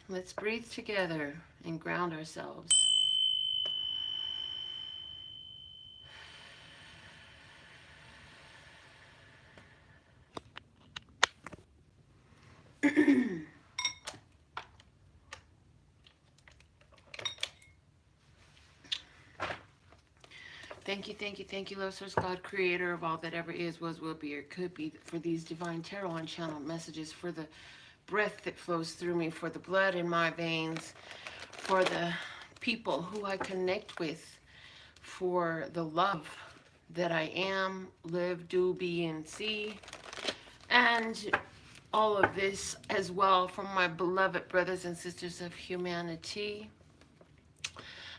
Let's breathe together and ground ourselves. Thank you, Lord Source God, creator of all that ever is, was, will be, or could be, for these divine tarot and channel messages, for the breath that flows through me, for the blood in my veins, for the people who I connect with, for the love that I am, live, do, be, and see, and all of this as well from my beloved brothers and sisters of humanity.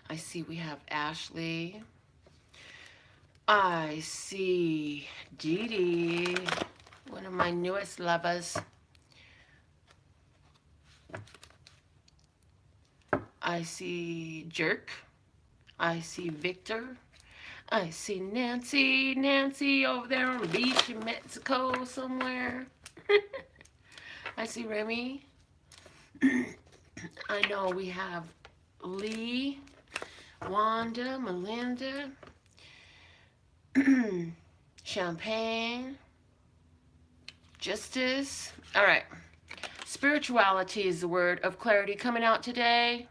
I see we have Ashley. I see Dee Dee, one of my newest lovers. I see Jerk. I see Victor. I see Nancy. Nancy over there on the beach in Mexico somewhere. I see Remy. I know we have Lee, Wanda, Melinda, Champagne, Justice. All right. Spirituality is the word of clarity coming out today.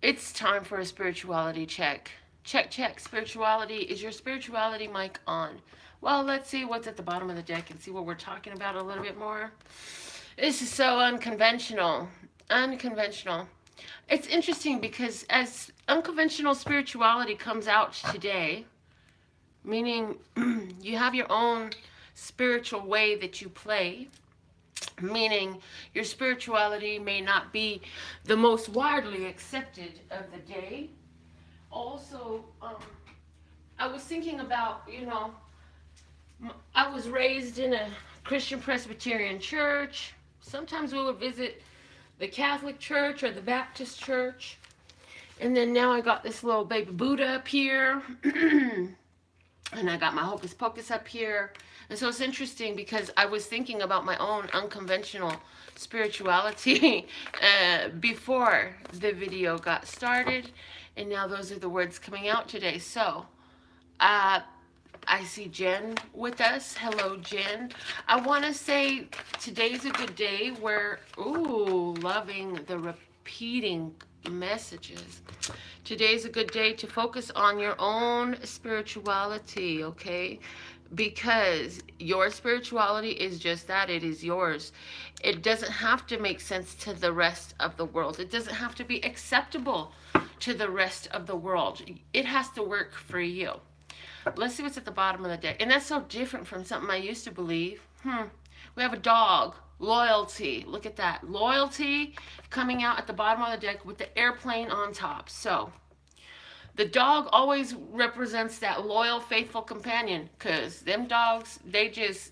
It's time for a spirituality check. Check, check. Spirituality. Is your spirituality mic on? Well, let's see what's at the bottom of the deck and see what we're talking about a little bit more. This is so unconventional. Unconventional. It's interesting because as unconventional spirituality comes out today, meaning you have your own spiritual way that you play, meaning your spirituality may not be the most widely accepted of the day. Also, I was thinking about, I was raised in a Christian Presbyterian church. Sometimes we would visit the Catholic church or the Baptist church. And then now I got this little baby Buddha up here. And I got my Hocus Pocus up here. And so it's interesting because I was thinking about my own unconventional spirituality before the video got started. And now those are the words coming out today. So, I see Jen with us. Hello, Jen. I want to say today's a good day where, loving the repeating messages. Today's a good day to focus on your own spirituality, okay? Because your spirituality is just that. It is yours. It doesn't have to make sense to the rest of the world. It doesn't have to be acceptable to the rest of the world. It has to work for you. Let's see what's at the bottom of the deck. And that's so different from something I used to believe. We have a dog. Loyalty. Look at that. Loyalty coming out at the bottom of the deck with the airplane on top. So, the dog always represents that loyal, faithful companion. Because them dogs, they just,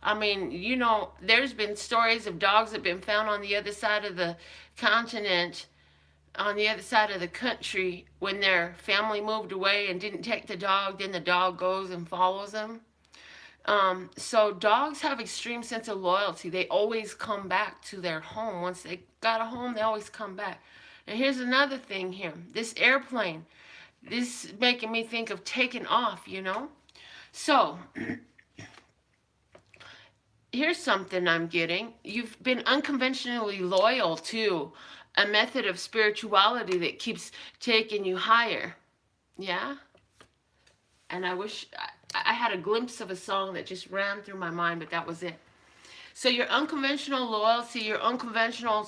there's been stories of dogs that have been found on the other side of the continent, on the other side of the country, when their family moved away and didn't take the dog, then the dog goes and follows them. So dogs have extreme sense of loyalty. They always come back to their home. Once they got a home, they always come back. And here's another thing here. This airplane, this is making me think of taking off, So, here's something I'm getting. You've been unconventionally loyal to a method of spirituality that keeps taking you higher. Yeah? And I wish I had a glimpse of a song that just ran through my mind, but that was it. So your unconventional loyalty, your unconventional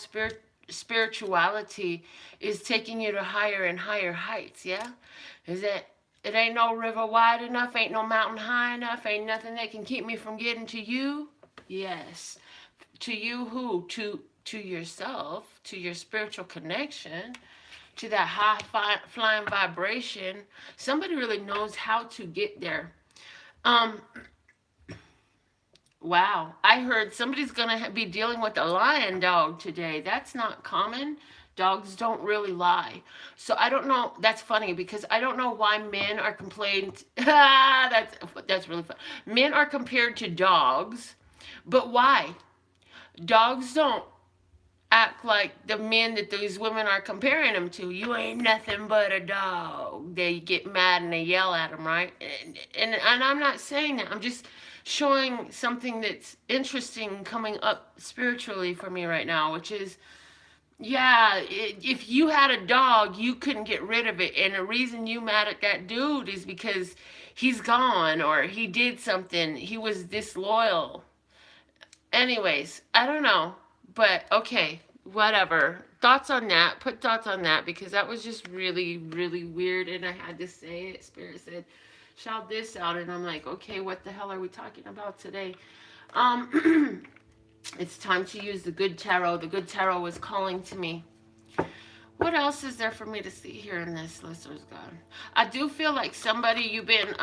spirituality is taking you to higher and higher heights, yeah? Is it ain't no river wide enough, ain't no mountain high enough, ain't nothing that can keep me from getting to you? Yes. To you who? To yourself, to your spiritual connection, to that high flying vibration. Somebody really knows how to get there. Wow, I heard somebody's gonna be dealing with a lion dog today. That's not common. Dogs don't really lie. So I don't know. That's funny because I don't know why men are complained. That's really fun. Men are compared to dogs, but why? Dogs don't act like the men that these women are comparing him to. You ain't nothing but a dog. They get mad and they yell at him, right? And I'm not saying that. I'm just showing something that's interesting coming up spiritually for me right now, which is, yeah, if you had a dog, you couldn't get rid of it. And the reason you mad at that dude is because he's gone or he did something. He was disloyal. Anyways, I don't know. But okay, whatever. Thoughts on that? Put thoughts on that because that was just really, really weird and I had to say it. Spirit said, shout this out. And I'm like, okay, what the hell are we talking about today? It's time to use the good tarot. The good tarot was calling to me. What else is there for me to see here in this, listeners? God, I do feel like somebody you've been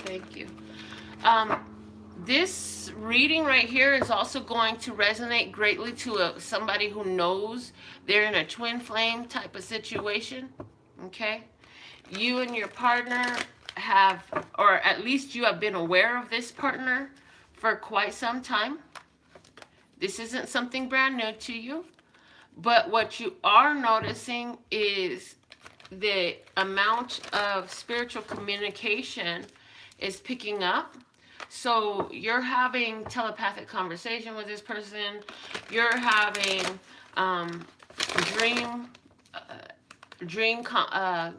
thank you. This reading right here is also going to resonate greatly to somebody who knows they're in a twin flame type of situation. Okay, you and your partner have, or at least you have been aware of this partner for quite some time. This isn't something brand new to you, but what you are noticing is the amount of spiritual communication is picking up. So you're having telepathic conversation with this person. You're having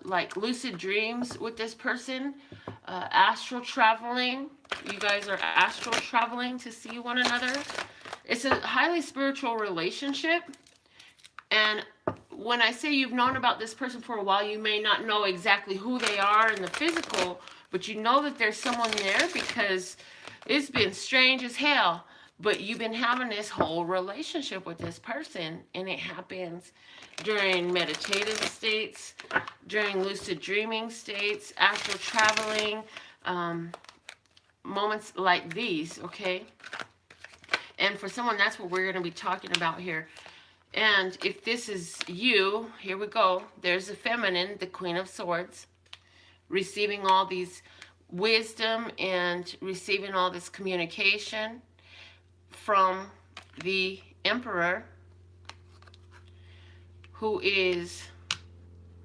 like lucid dreams with this person. Astral traveling. You guys are astral traveling to see one another. It's a highly spiritual relationship. And when I say you've known about this person for a while, you may not know exactly who they are in the physical, but you know that there's someone there because it's been strange as hell. But you've been having this whole relationship with this person, and it happens during meditative states, during lucid dreaming states, astral traveling, moments like these, okay? And for someone, that's what we're going to be talking about here. And if this is you, here we go. There's the feminine, the Queen of Swords, receiving all these wisdom and receiving all this communication from the Emperor, who is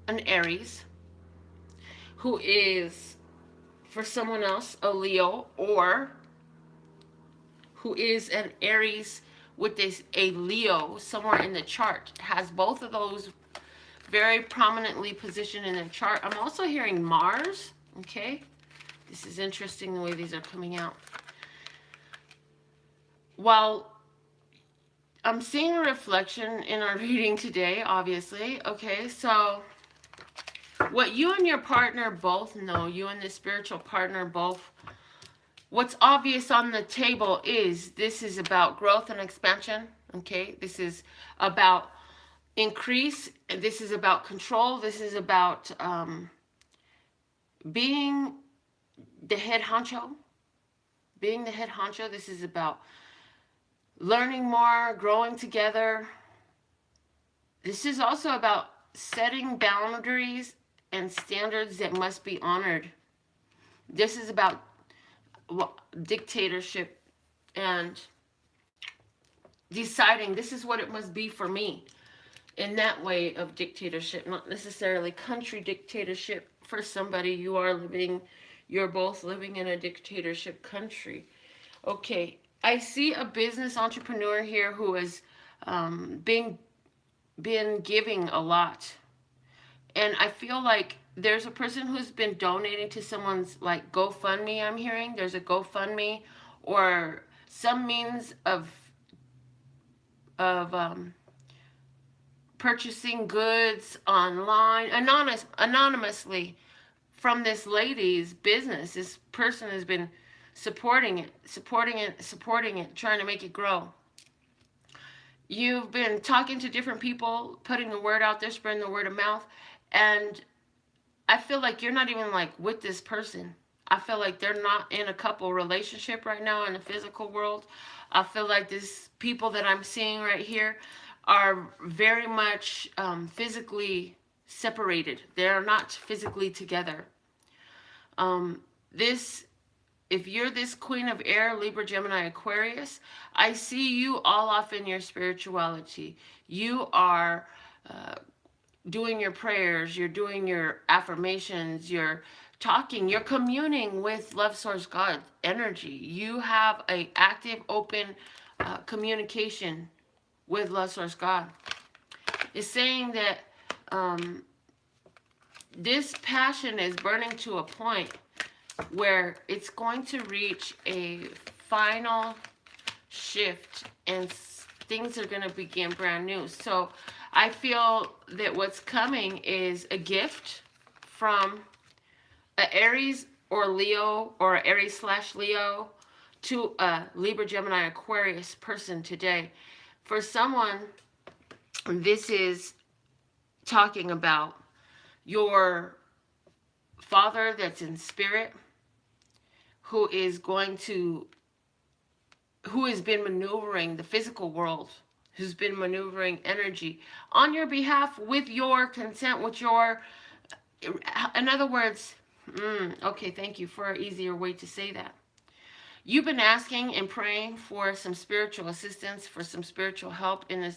an Aries, who is, for someone else, a Leo, or who is an Aries with a Leo somewhere in the chart, has both of those very prominently positioned in their chart. I'm also hearing Mars, okay? This is interesting the way these are coming out. While I'm seeing a reflection in our reading today, obviously, okay, so what you and your partner both know, you and the spiritual partner both, what's obvious on the table is this is about growth and expansion, okay? This is about increase. This is about control. This is about being the head honcho. Being the head honcho. This is about learning more, growing together. This is also about setting boundaries and standards that must be honored. This is about dictatorship and deciding this is what it must be for me. In that way of dictatorship, not necessarily country dictatorship. For somebody, you're both living in a dictatorship country. Okay, I see a business entrepreneur here who has been giving a lot. And I feel like there's a person who's been donating to someone's like GoFundMe, I'm hearing. There's a GoFundMe or some means of purchasing goods online, anonymously from this lady's business. This person has been supporting it, trying to make it grow. You've been talking to different people, putting the word out there, spreading the word of mouth, and I feel like you're not even like with this person. I feel like they're not in a couple relationship right now in the physical world. I feel like these people that I'm seeing right here are very much physically separated. They're not physically together. This if you're this queen of air, Libra, Gemini, Aquarius, I see you all off in your spirituality. You are doing your prayers, you're doing your affirmations, you're talking, you're communing with love source God energy. You have a active, open communication with love source God. It's saying that this passion is burning to a point where it's going to reach a final shift and things are going to begin brand new. So I feel that what's coming is a gift from an Aries or Leo, or Aries/Leo, to a Libra, Gemini, Aquarius person today. For someone, this is talking about your father that's in spirit, who has been maneuvering the physical world, who's been maneuvering energy on your behalf with your consent, with your, in other words, okay, thank you for an easier way to say that. You've been asking and praying for some spiritual assistance, for some spiritual help in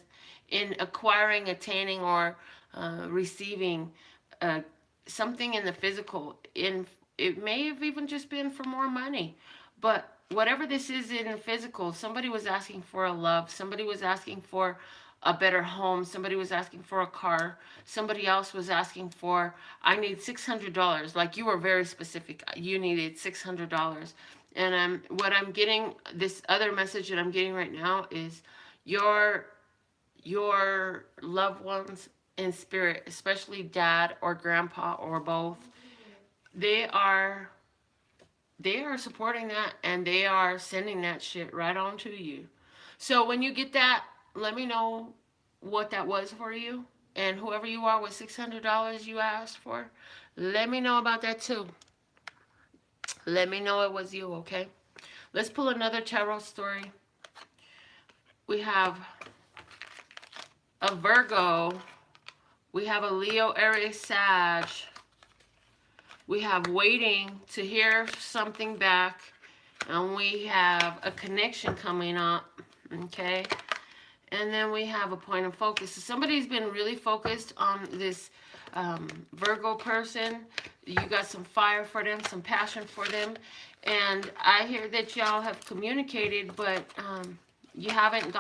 acquiring, attaining, or receiving something in the physical. It may have even just been for more money, but whatever this is in the physical, somebody was asking for a love, somebody was asking for a better home, somebody was asking for a car, somebody else was asking for, I need $600. Like, you were very specific, you needed $600. And what I'm getting, this other message that I'm getting right now is your loved ones in spirit, especially dad or grandpa or both, they are supporting that, and they are sending that shit right on to you. So when you get that, let me know what that was for you. And whoever you are with $600 you asked for, let me know about that too. Let me know it was you, okay? Let's pull another tarot story. We have a Virgo. We have a Leo, Aries, Sag. We have waiting to hear something back. And we have a connection coming up, okay? And then we have a point of focus. So somebody's been really focused on this Virgo person. You got some fire for them, some passion for them. And I hear that y'all have communicated, but you haven't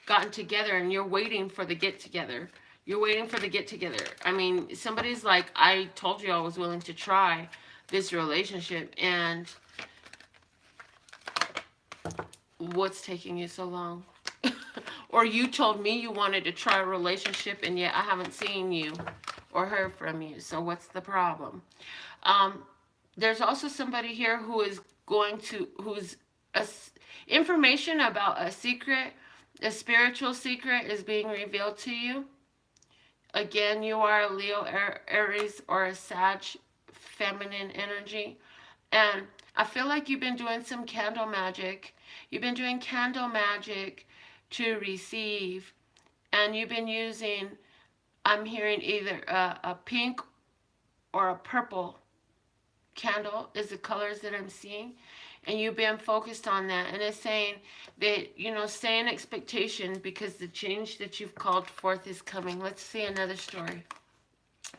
gotten together, and you're waiting for the get-together. You're waiting for the get-together. I mean, somebody's like, I told you I was willing to try this relationship, and what's taking you so long? Or you told me you wanted to try a relationship, and yet I haven't seen you or heard from you. So what's the problem? There's also somebody here who is information about a secret, a spiritual secret is being revealed to you. Again, you are a Leo, Aries, or a Sag, feminine energy. And I feel like you've been doing some candle magic. You've been doing candle magic to receive. And you've been using, I'm hearing either a pink or a purple candle is the colors that I'm seeing. And you've been focused on that. And it's saying that, you know, stay in expectation, because the change that you've called forth is coming. Let's see another story.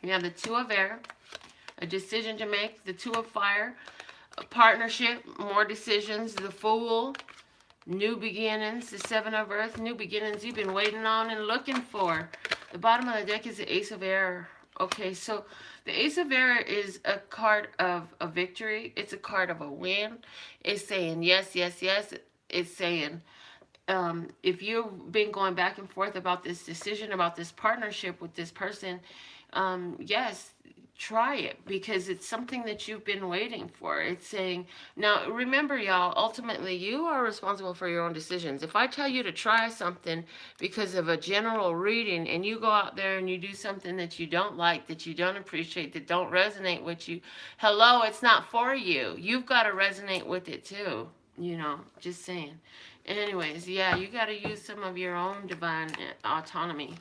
We have the Two of Air, a decision to make. The Two of Fire, a partnership, more decisions. The Fool, new beginnings. The Seven of Earth, new beginnings you've been waiting on and looking for. The bottom of the deck is the Ace of Air. Okay, so the Ace of Air is a card of a victory. It's a card of a win. It's saying yes, yes, yes. It's saying if you've been going back and forth about this decision, about this partnership with this person, yes, try it, because it's something that you've been waiting for. It's saying, now remember y'all, ultimately you are responsible for your own decisions. If I tell you to try something because of a general reading, and you go out there and you do something that you don't like, that you don't appreciate, that don't resonate with you, hello, it's not for you. You've got to resonate with it too, you know, just saying. Anyways, yeah, you got to use some of your own divine autonomy.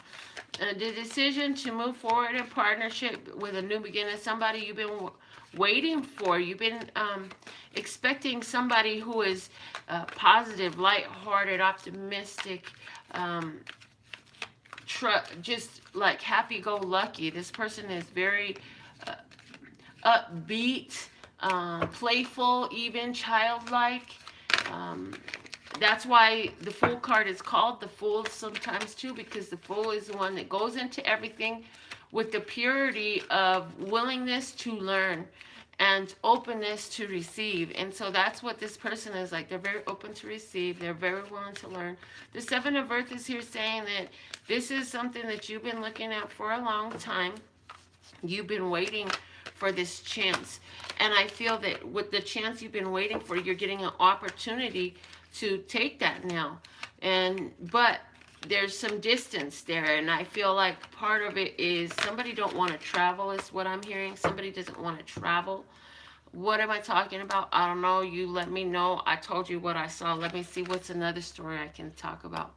The decision to move forward in partnership with a new beginning, somebody you've been waiting for. You've been expecting somebody who is positive, lighthearted, optimistic, just like happy-go-lucky. This person is very upbeat, playful, even childlike. That's why the Fool card is called the Fool sometimes too, because the Fool is the one that goes into everything with the purity of willingness to learn and openness to receive. And so that's what this person is like. They're very open to receive. They're very willing to learn. The Seven of Earth is here saying that this is something that you've been looking at for a long time. You've been waiting for this chance. And I feel that with the chance you've been waiting for, you're getting an opportunity to take that now. But there's some distance there, and I feel like part of it is somebody don't want to travel is what I'm hearing. Somebody doesn't want to travel. What am I talking about? I don't know. You let me know. I told you what I saw. Let me see what's another story I can talk about.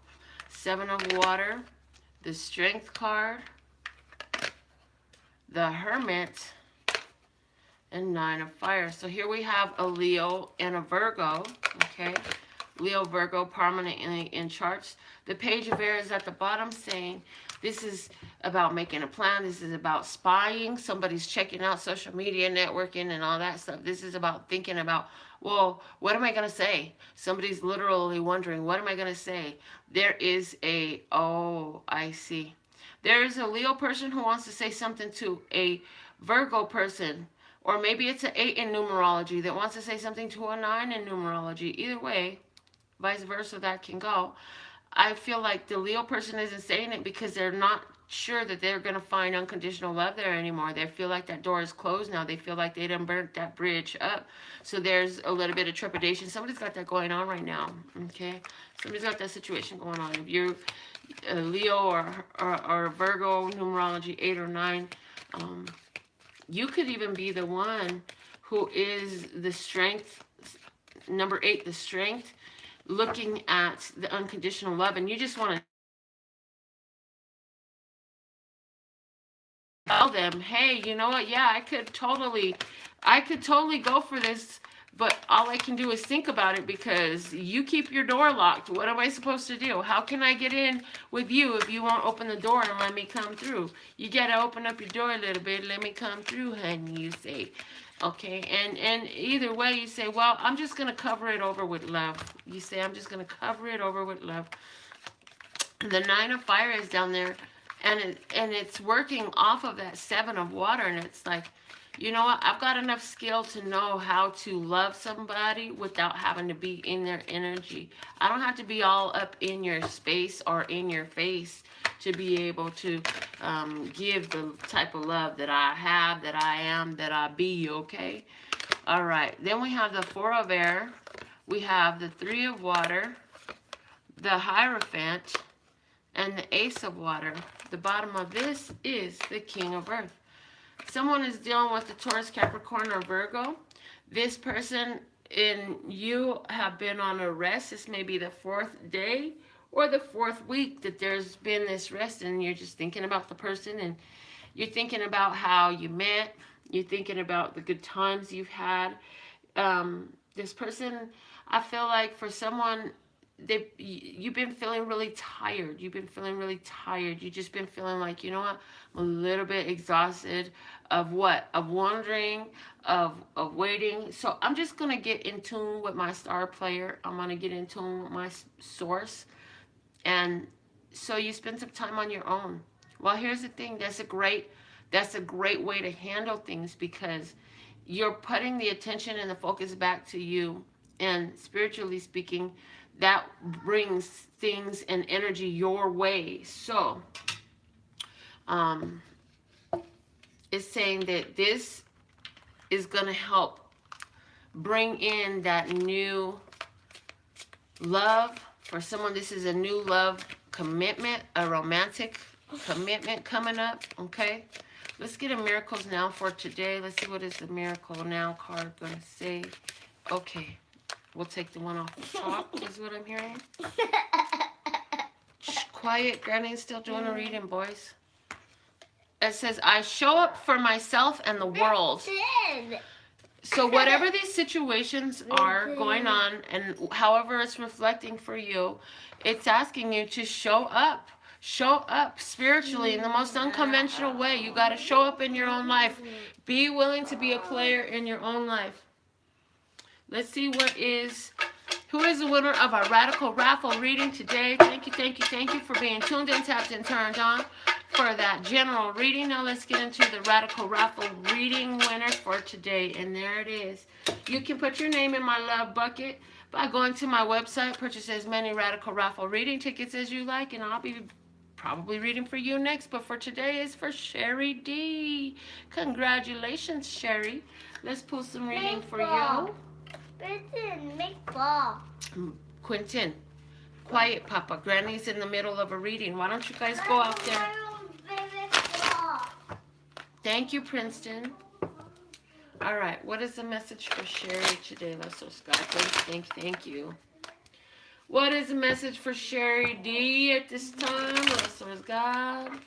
Seven of Water, the Strength card, the Hermit, and Nine of Fire. So here we have a Leo and a Virgo, okay? Leo, Virgo, prominently in charts. The Page of Air is at the bottom saying this is about making a plan. This is about spying. Somebody's checking out social media, networking, and all that stuff. This is about thinking about, well, what am I going to say? Somebody's literally wondering, what am I going to say? There is a, oh, I see. There is a Leo person who wants to say something to a Virgo person. Or maybe it's an 8 in numerology that wants to say something to a 9 in numerology. Either way, vice versa, that can go. I feel like the Leo person isn't saying it because they're not sure that they're going to find unconditional love there anymore. They feel like that door is closed now. They feel like they done burnt that bridge up. So there's a little bit of trepidation. Somebody's got that going on right now, okay? Somebody's got that situation going on. If you're a Leo or Virgo, numerology 8 or 9, you could even be the one who is the strength, number 8, the strength, looking at the unconditional love, and you just want to tell them, hey, you know what, yeah, I could totally go for this, but all I can do is think about it because you keep your door locked. What am I supposed to do? How can I get in with you if you won't open the door and let me come through? You gotta open up your door a little bit. Let me come through, honey, you say. Okay, and either way, you say, well, I'm just going to cover it over with love. You say, I'm just going to cover it over with love. The Nine of Fire is down there, and it's working off of that Seven of Water, and it's like, you know what, I've got enough skill to know how to love somebody without having to be in their energy. I don't have to be all up in your space or in your face to be able to give the type of love that I have, that I am, that I be, okay? All right, then we have the Four of Air, we have the Three of Water, the Hierophant, and the Ace of Water. The bottom of this is the King of Earth. Someone is dealing with the Taurus, Capricorn, or Virgo. This person and you have been on a rest. This may be the 4th day or the 4th week that there's been this rest, and you're just thinking about the person, and you're thinking about how you met. You're thinking about the good times you've had. This person, I feel like for someone, you've been feeling really tired. You've been feeling really tired. You've just been feeling like, you know what, I'm a little bit exhausted of what? Of wondering, of waiting. So I'm just going to get in tune with my star player. I'm going to get in tune with my source. And so you spend some time on your own. Well, here's the thing. That's a great way to handle things because you're putting the attention and the focus back to you. And spiritually speaking, that brings things and energy your way. So, it's saying that this is going to help bring in that new love. For someone, this is a new love commitment, a romantic commitment coming up, okay? Let's get a miracles now for today. Let's see what is the miracle now card going to say. Okay, we'll take the one off the top, is what I'm hearing. Shh, quiet, Granny's still doing a reading, boys. it says, I show up for myself and the world. So whatever these situations are going on and however it's reflecting for you, it's asking you to show up. Show up spiritually in the most unconventional way. You got to show up in your own life. Be willing to be a player in your own life. Let's see who is the winner of our Radical Raffle reading today. Thank you, thank you, thank you for being tuned in, tapped, and turned on for that general reading. Now let's get into the Radical Raffle reading winner for today. And there it is. You can put your name in my love bucket by going to my website, purchase as many Radical Raffle reading tickets as you like, and I'll be probably reading for you next. But for today is for Sherry D. Congratulations, Sherry. Let's pull some reading for you. Quentin, quiet, Papa. Granny's in the middle of a reading. Why don't you guys go out there? Thank you, Princeton. All right, what is the message for Sherry today, Lesser Scott? Thank you. What is the message for Sherry D at this time, Lesser God?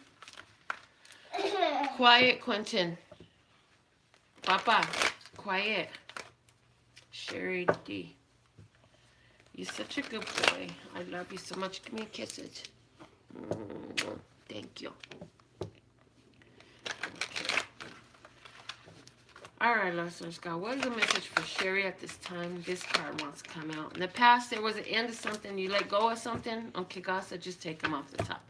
Quiet, Quentin. Papa, quiet. Sherry D. You're such a good boy. I love you so much. Give me a kiss. Thank you. Okay. All right, listeners, God, what is the message for Sherry at this time? This card wants to come out. In the past, there was an end to something. You let go of something. Okay, God said just take them off the top.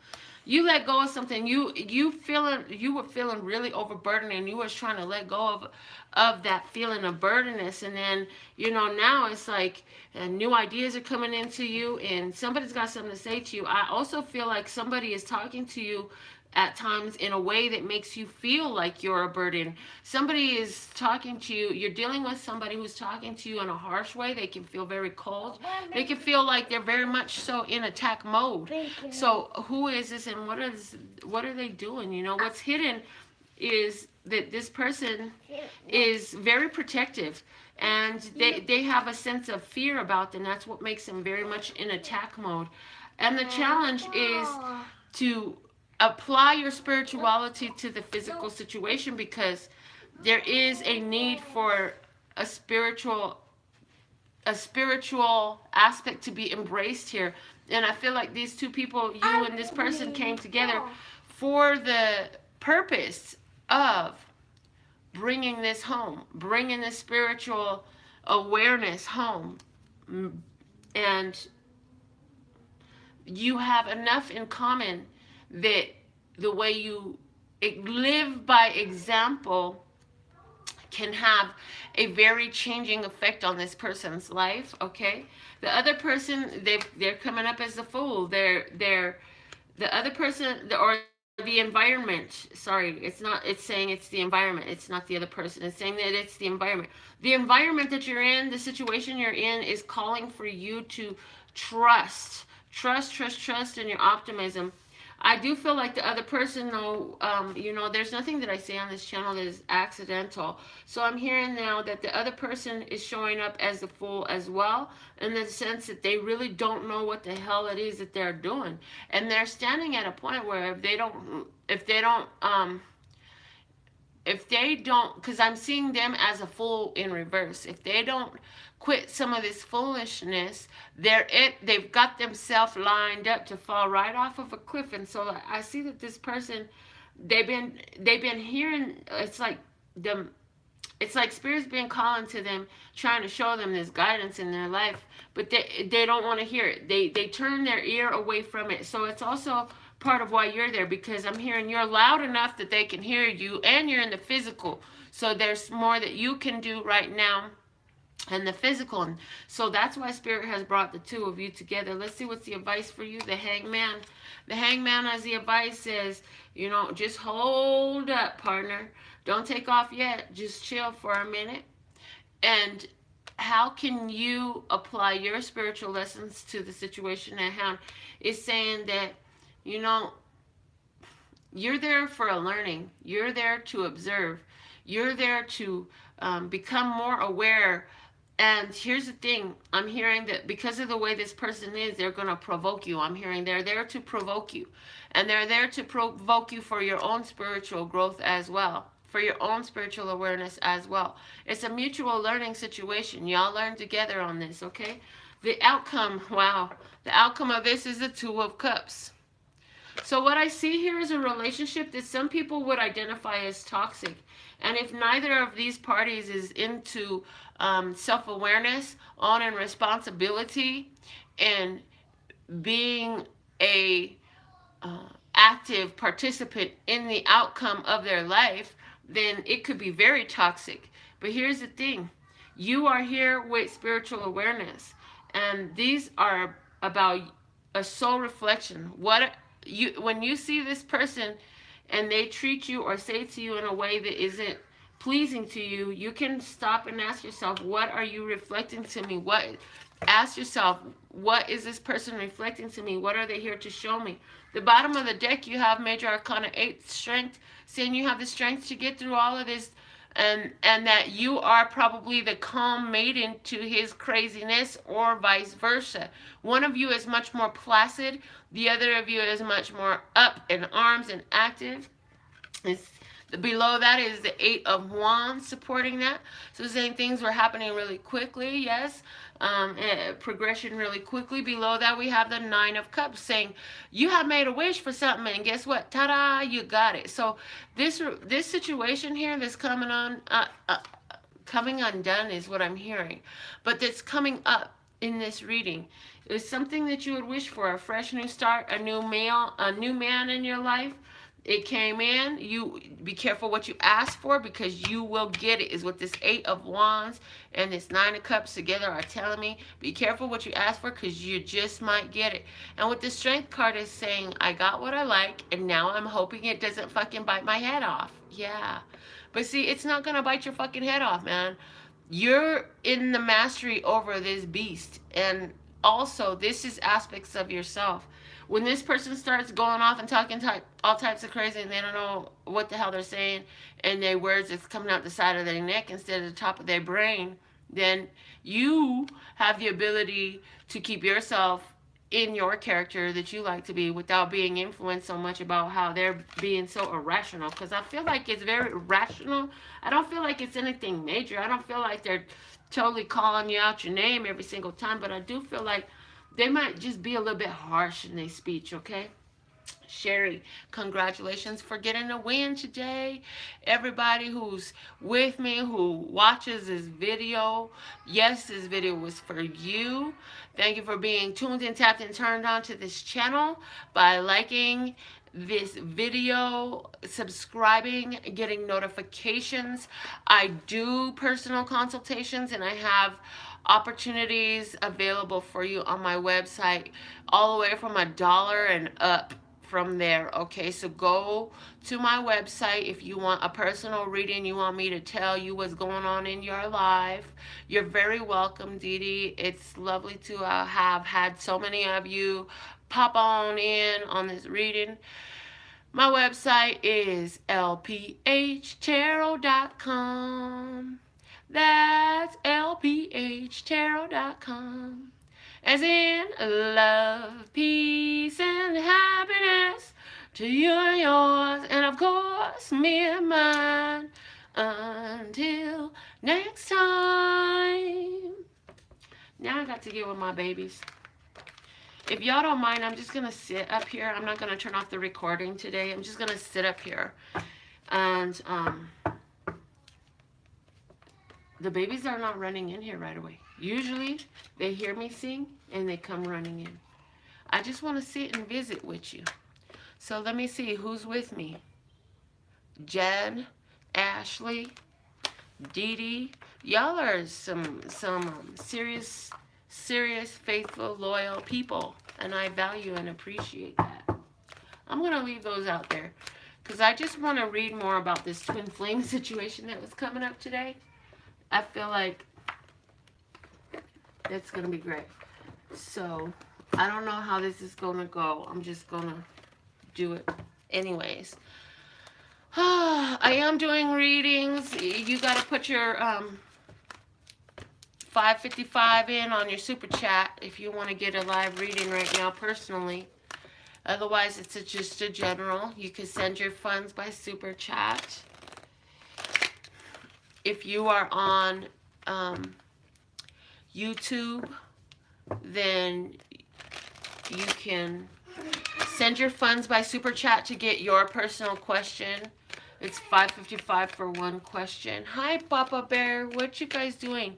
You let go of something. You were feeling really overburdened, and you was trying to let go of that feeling of burdenness. And then, now it's like new ideas are coming into you, and somebody's got something to say to you. I also feel like somebody is talking to you at times in a way that makes you feel like you're a burden. Somebody is talking to you. You're dealing with somebody who's talking to you in a harsh way. They can feel very cold. They can feel like they're very much so in attack mode. So who is this, and what are they doing? What's hidden is that this person is very protective, and they have a sense of fear about them. That's what makes them very much in attack mode. And the challenge is to apply your spirituality to the physical situation, because there is a need for a spiritual aspect to be embraced here. And I feel like these two people, you and this person, came together for the purpose of bringing this home, bringing this spiritual awareness home. And you have enough in common that the way you live by example can have a very changing effect on this person's life. Okay, the other person, they're coming up as the fool. They're the other person, or the environment. Sorry, it's saying it's the environment. It's not the other person. It's saying that it's the environment. The environment that you're in, the situation you're in, is calling for you to trust in your optimism. I do feel like the other person, though, there's nothing that I say on this channel that is accidental. So I'm hearing now that the other person is showing up as the fool as well, in the sense that they really don't know what the hell it is that they're doing. And they're standing at a point where if they don't, because I'm seeing them as a fool in reverse. If they don't quit some of this foolishness, they've got themselves lined up to fall right off of a cliff. And so I see that this person, they've been hearing, it's like Spirit's been calling to them, trying to show them this guidance in their life, but they don't want to hear it. They turn their ear away from it. So it's also part of why you're there, because I'm hearing you're loud enough that they can hear you, and you're in the physical. So there's more that you can do right now and the physical. And so that's why Spirit has brought the two of you together. Let's see what's the advice for you. The Hangman. The Hangman, as the advice says, just hold up, partner. Don't take off yet. Just chill for a minute. And how can you apply your spiritual lessons to the situation at hand? It's saying that, you're there for a learning. You're there to observe. You're there to become more aware And here's the thing, I'm hearing that because of the way this person is, they're going to provoke you. I'm hearing they're there to provoke you. And they're there to provoke you for your own spiritual growth as well, for your own spiritual awareness as well. It's a mutual learning situation. Y'all learn together on this, okay? The outcome, wow, the outcome of this is the Two of Cups. So what I see here is a relationship that some people would identify as toxic. And if neither of these parties is into self-awareness, on and responsibility, and being a active participant in the outcome of their life, then it could be very toxic. But here's the thing. You are here with spiritual awareness. And these are about a soul reflection. When you see this person and they treat you or say to you in a way that isn't pleasing to you, you can stop and ask yourself, what are you reflecting to me? Ask yourself, what is this person reflecting to me? What are they here to show me? The bottom of the deck, you have Major Arcana 8, strength, saying you have the strength to get through all of this, and that you are probably the calm maiden to his craziness, or vice versa. One of you is much more placid. The other of you is much more up in arms and active. Below that is the Eight of Wands supporting that. So saying things were happening really quickly, yes. Progression really quickly. Below that we have the Nine of Cups saying you have made a wish for something, and guess what? Ta-da! You got it. So this situation here that's coming undone is what I'm hearing. But that's coming up in this reading is something that you would wish for: a fresh new start, a new man in your life. It came in. You be careful what you ask for, because you will get it, is what this Eight of Wands and this Nine of Cups together are telling me. Be careful what you ask for, because you just might get it. And what the Strength card is saying, I got what I like, and now I'm hoping it doesn't fucking bite my head off. Yeah. But see, it's not going to bite your fucking head off, man. You're in the mastery over this beast. And also, this is aspects of yourself. When this person starts going off and talking all types of crazy, and they don't know what the hell they're saying, and their words is coming out the side of their neck instead of the top of their brain, then you have the ability to keep yourself in your character that you like to be, without being influenced so much about how they're being so irrational. Because I feel like it's very irrational. I don't feel like it's anything major. I don't feel like they're totally calling you out your name every single time, but I do feel like they might just be a little bit harsh in their speech, okay? Sherry, congratulations for getting a win today. Everybody who's with me, who watches this video, yes, this video was for you. Thank you for being tuned in, tapped, and turned on to this channel by liking this video, subscribing, getting notifications. I do personal consultations, and I have opportunities available for you on my website, all the way from $1 and up from there. Okay, so go to my website if you want a personal reading, you want me to tell you what's going on in your life. You're very welcome, Dee Dee. It's lovely to have had so many of you pop on in on this reading. My website is LPHtarot.com. That's LPHtarot.com. As in love, peace, and happiness to you and yours, and of course me and mine. Until next time. Now I got to get with my babies. If y'all don't mind, I'm just going to sit up here. I'm not going to turn off the recording today. I'm just going to sit up here. And the babies are not running in here right away. Usually, they hear me sing, and they come running in. I just want to sit and visit with you. So let me see who's with me. Jen, Ashley, Dee Dee. Y'all are some serious, faithful, loyal people. And I value and appreciate that. I'm going to leave those out there, because I just want to read more about this twin flame situation that was coming up today. I feel like that's going to be great. So, I don't know how this is going to go. I'm just going to do it anyways. I am doing readings. You got to put your $5.55 in on your super chat if you want to get a live reading right now personally. Otherwise, it's just a general. You can send your funds by super chat. If you are on YouTube, then you can send your funds by super chat to get your personal question. It's $5.55 for one question. Hi, Papa Bear. What you guys doing?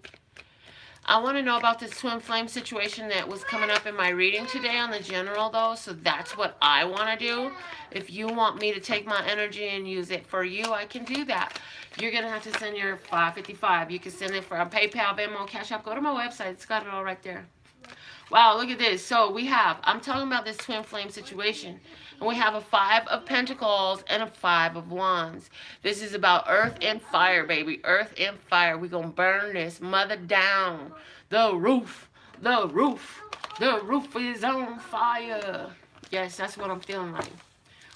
I want to know about this twin flame situation that was coming up in my reading today on the general, though. So that's what I want to do. If you want me to take my energy and use it for you, I can do that. You're going to have to send your $5.55. You can send it from PayPal, Venmo, Cash App. Go to my website. It's got it all right there. Wow, look at this. So we have, I'm talking about this twin flame situation. And we have a 5 of Pentacles and a 5 of Wands. This is about earth and fire, baby. Earth and fire. We're going to burn this mother down. The roof is on fire. Yes, that's what I'm feeling like.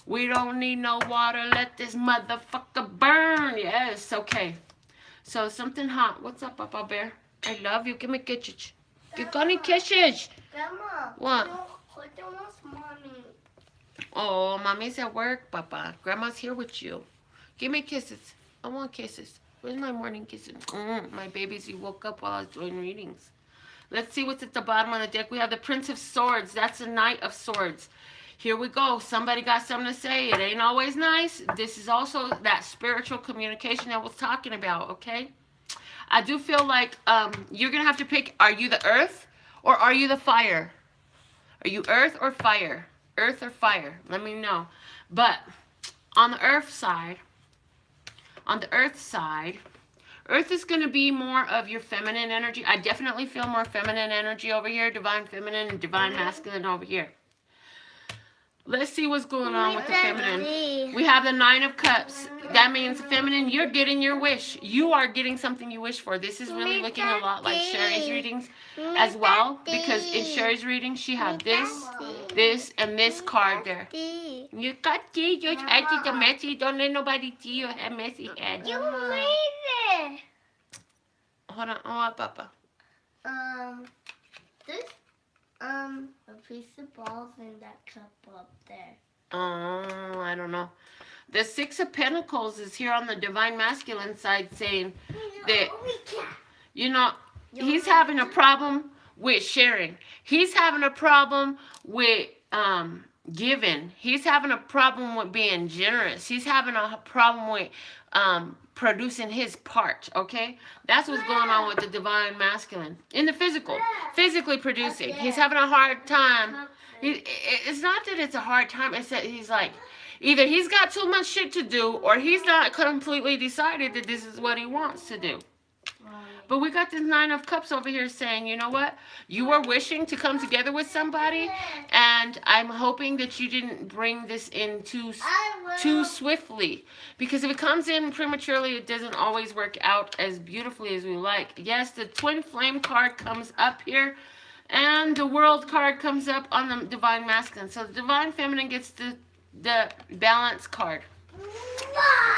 We don't need no water. Let this motherfucker burn. Yes, okay. So something hot. What's up, Papa Bear? I love you. Give me kisses. Give me kisses. Grandma. What? Mommy. Oh, mommy's at work, Papa. Grandma's here with you. Give me kisses. I want kisses. Where's my morning kisses? My babies, you woke up while I was doing readings. Let's see what's at the bottom of the deck. We have the Prince of Swords. That's the Knight of Swords. Here we go. Somebody got something to say. It ain't always nice. This is also that spiritual communication I was talking about, okay? I do feel like you're going to have to pick, are you the earth or are you the fire? Are you earth or fire? Earth or fire? Let me know. But on the earth side, earth is going to be more of your feminine energy. I definitely feel more feminine energy over here, divine feminine and divine masculine over here. Let's see what's going on with the feminine. We have the 9 of Cups. That means feminine, you're getting your wish. You are getting something you wish for. This is really looking a lot like Sherry's readings as well. Because in Sherry's reading, she had this, and this card there. You got tea. Your head is a messy. Don't let nobody see your messy head. You made it. Hold on. Oh, Papa. This a piece of balls in that cup up there. Oh, I don't know. The 6 of Pentacles is here on the divine masculine side saying that, you know, he's having a problem with sharing. He's having a problem with giving. He's having a problem with being generous. He's having a problem with producing his part, okay? That's what's going on with the divine masculine. In the physically producing. He's having a hard time. It's not that it's a hard time. It's that he's like, either he's got too much shit to do or he's not completely decided that this is what he wants to do. But we got this 9 of Cups over here saying, you know what? You were wishing to come together with somebody, and I'm hoping that you didn't bring this in too swiftly. Because if it comes in prematurely, it doesn't always work out as beautifully as we like. Yes, the Twin Flame card comes up here, and the World card comes up on the Divine Masculine. So the Divine Feminine gets the Balance card.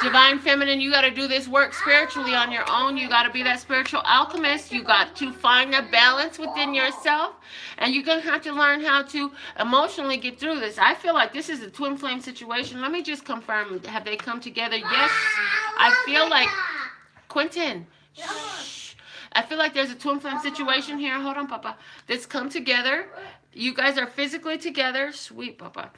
Divine Feminine, you got to do this work spiritually on your own. You got to be that spiritual alchemist. You got to find a balance within yourself. And you're going to have to learn how to emotionally get through this. I feel like this is a twin flame situation. Let me just confirm. Have they come together? Yes. I feel like... Quentin. Shh. I feel like there's a twin flame situation here. Hold on, Papa. That's come together. You guys are physically together. Sweet, Papa.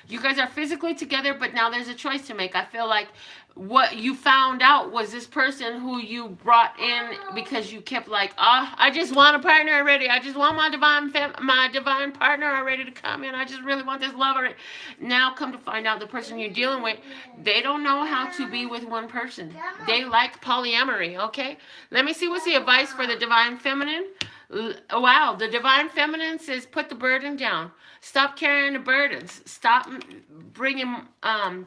You guys are physically together, but now there's a choice to make. I feel like what you found out was this person who you brought in because you kept like, I just want a partner already. I just want my divine partner already to come in. I just really want this love already. Now come to find out the person you're dealing with, they don't know how to be with one person. They like polyamory, okay? Let me see what's the advice for the Divine Feminine. Wow, the Divine Feminine says put the burden down. Stop carrying the burdens. Stop bringing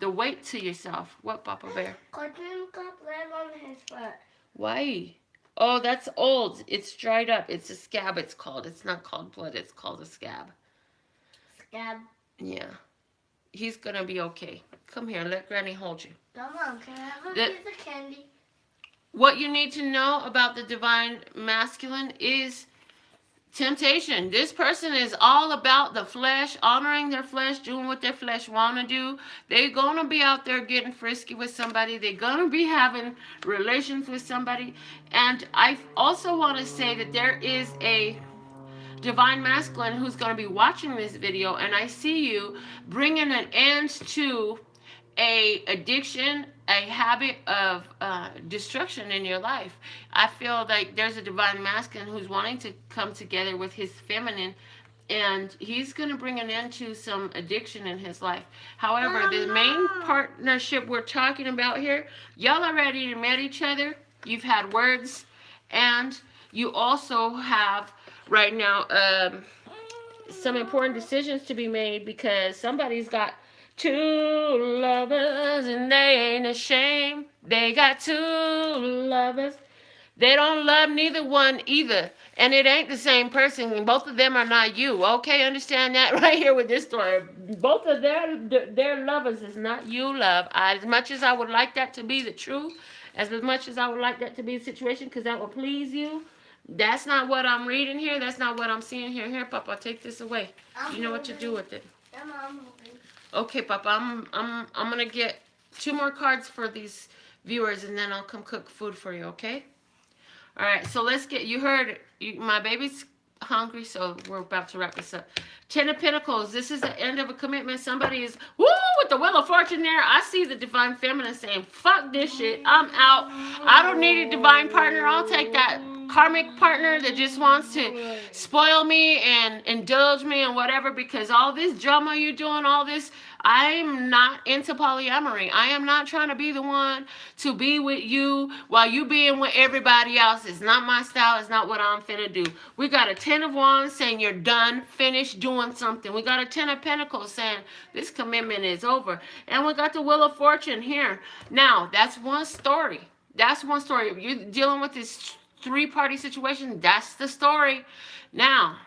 the weight to yourself. What, Papa Bear? Cartoon got blood on his foot. Why? Oh, that's old. It's dried up. It's a scab, it's called. It's not called blood. It's called a scab. Scab? Yeah. He's going to be okay. Come here. Let Granny hold you. Come on. Can I have a piece of candy? what you need to know about the divine masculine is temptation. This person is all about the flesh, honoring their flesh, doing what their flesh want to do. They're going to be out there getting frisky with somebody. They're going to be having relations with somebody. And I also want to say that there is a divine masculine who's going to be watching this video, and I see you bringing an end to a addiction, a habit of destruction in your life. I feel like there's a divine masculine who's wanting to come together with his feminine, and he's going to bring an end to some addiction in his life. However, the main partnership we're talking about here, y'all already met each other, you've had words, and you also have right now some important decisions to be made, because somebody's got two lovers and they ain't ashamed. They got two lovers. They don't love neither one either. And it ain't the same person. Both of them are not you. Okay, understand that right here with this story. Both of their lovers is not you, love. As much as I would like that to be the truth, as much as I would like that to be the situation, because that will please you, that's not what I'm reading here. That's not what I'm seeing here. Here, Papa, take this away. You know what to do with it. Okay, Papa, I'm gonna get 2 more cards for these viewers, and then I'll come cook food for you. Okay? All right. So let's get. You heard it. My baby's hungry, so we're about to wrap this up. 10 of Pentacles. This is the end of a commitment. Somebody is with the Wheel of Fortune there. I see the divine feminine saying, "Fuck this shit. I'm out. I don't need a divine partner. I'll take that karmic partner that just wants to spoil me and indulge me and whatever, because all this drama you're doing, all this, I'm not into polyamory. I am not trying to be the one to be with you while you being with everybody else. It's not my style. It's not what I'm finna do." We got a 10 of Wands saying you're done, finished doing something. We got a 10 of Pentacles saying this commitment is over. And we got the Wheel of Fortune here. Now, that's one story. That's one story. If you're dealing with this 3-party situation, that's the story. Now,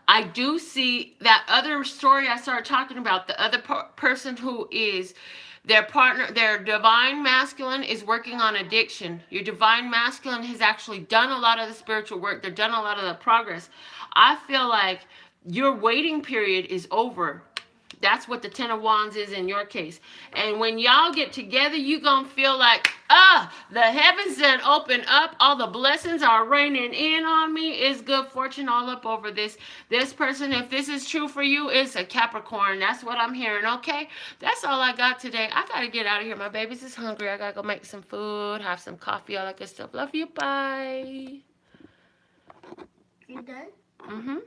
I do see that other story I started talking about, the other person who is their partner, their divine masculine is working on addiction. Your divine masculine has actually done a lot of the spiritual work. They've done a lot of the progress. I feel like your waiting period is over. That's what the 10 of Wands is in your case. And when y'all get together, you going to feel like, the heavens then open up. All the blessings are raining in on me. It's good fortune all up over this person. If this is true for you, it's a Capricorn. That's what I'm hearing, okay? That's all I got today. I got to get out of here. My baby's is hungry. I got to go make some food, have some coffee, all that good stuff. Love you. Bye. You done? Mm-hmm.